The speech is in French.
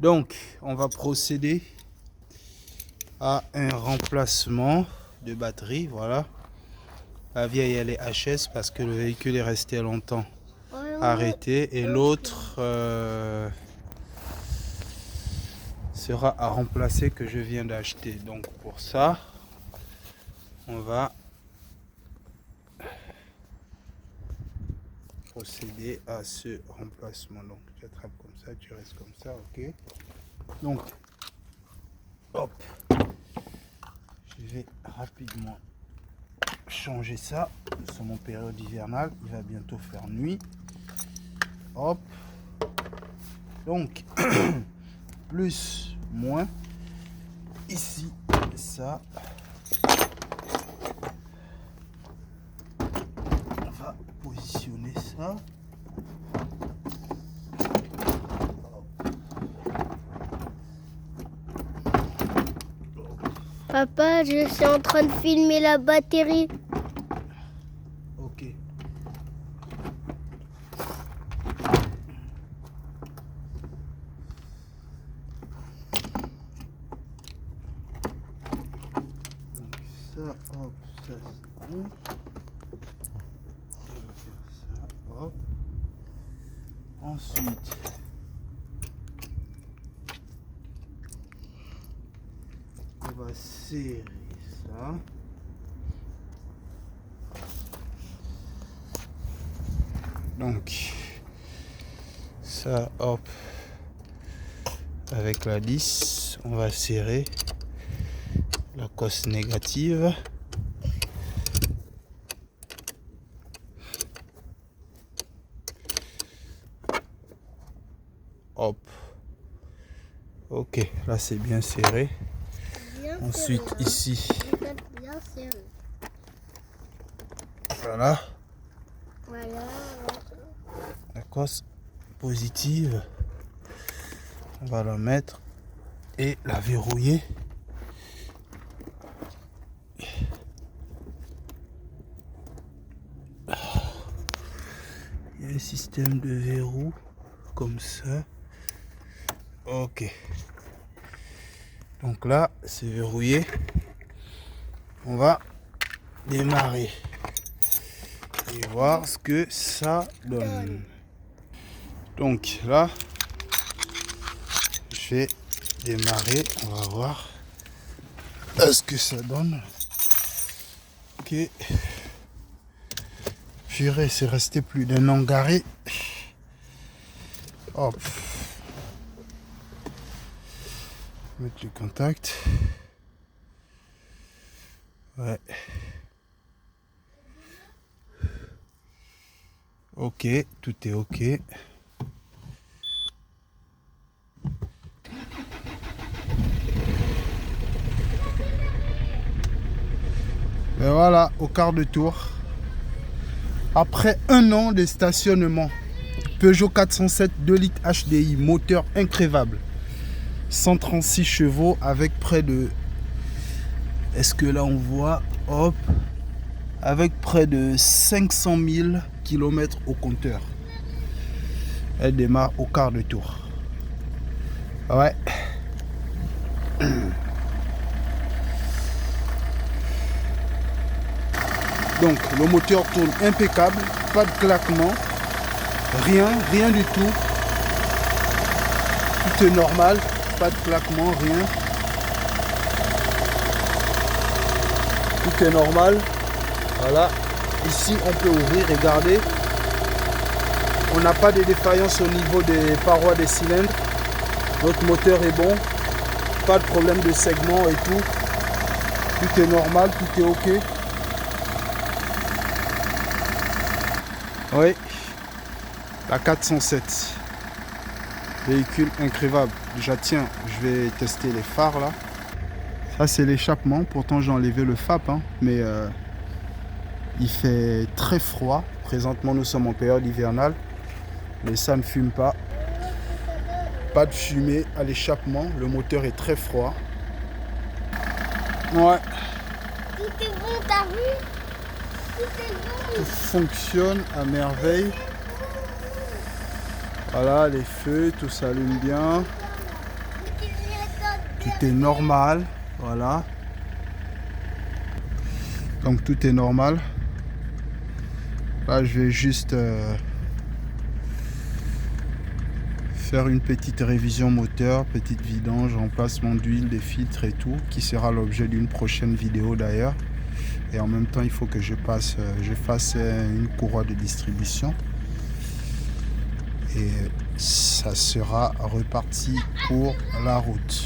Donc, on va procéder à un remplacement de batterie. Voilà. La vieille, elle est HS parce que le véhicule est resté longtemps arrêté. Et l'autre sera à remplacer que je viens d'acheter. Donc, pour ça, on va procéder à ce remplacement. Donc, tu attrapes comme ça, tu restes comme ça, ok. Donc, hop, je vais rapidement changer ça. Nous sommes en période hivernale, il va bientôt faire nuit. Hop, donc plus, moins, ici, ça. On va positionner ça. Papa, je suis en train de filmer la batterie. Ok. Donc ça, hop, ça c'est bon. On va faire ça, hop. Ensuite, on va serrer ça. Donc, ça, hop, avec la vis, on va serrer la cosse négative. Hop. Ok, là c'est bien serré. Ensuite, ici, voilà, la cosse positive. On va la mettre et la verrouiller. Il y a un système de verrou comme ça. Ok. Donc là, c'est verrouillé. On va démarrer et voir ce que ça donne. Donc là, je vais démarrer. On va voir ce que ça donne. Ok. Purée, c'est resté plus d'un an garé. Hop. Mettre le contact. Ouais. Ok, tout est ok. Et voilà, au quart de tour. Après un an de stationnement, Peugeot 407 2 litres HDI, moteur incrévable, 136 chevaux avec près de... Est-ce que là on voit? Hop, avec près de 500 000 km au compteur. Elle démarre au quart de tour. Ouais. Donc le moteur tourne impeccable, pas de claquement, rien du tout. Tout est normal, pas de claquement, rien. Tout est normal. Voilà. Ici on peut ouvrir, regardez. On n'a pas de défaillance au niveau des parois des cylindres. Notre moteur est bon. Pas de problème de segment et tout. Tout est normal, tout est ok. Oui, la 407, véhicule incrévable. Déjà tiens, je vais tester les phares là. Ça c'est l'échappement, pourtant j'ai enlevé le FAP, hein, mais il fait très froid. Présentement nous sommes en période hivernale, mais ça ne fume pas. Pas de fumée à l'échappement, le moteur est très froid. Ouais. Tout est bon, t'as vu? Tout est bon. Tout fonctionne à merveille. Voilà, les feux, tout s'allume bien. Tout est normal. Voilà. Donc tout est normal. Là, je vais juste faire une petite révision moteur, petite vidange, remplacement d'huile, des filtres et tout, qui sera l'objet d'une prochaine vidéo d'ailleurs. Et en même temps, il faut que je fasse une courroie de distribution. Et ça sera reparti pour la route.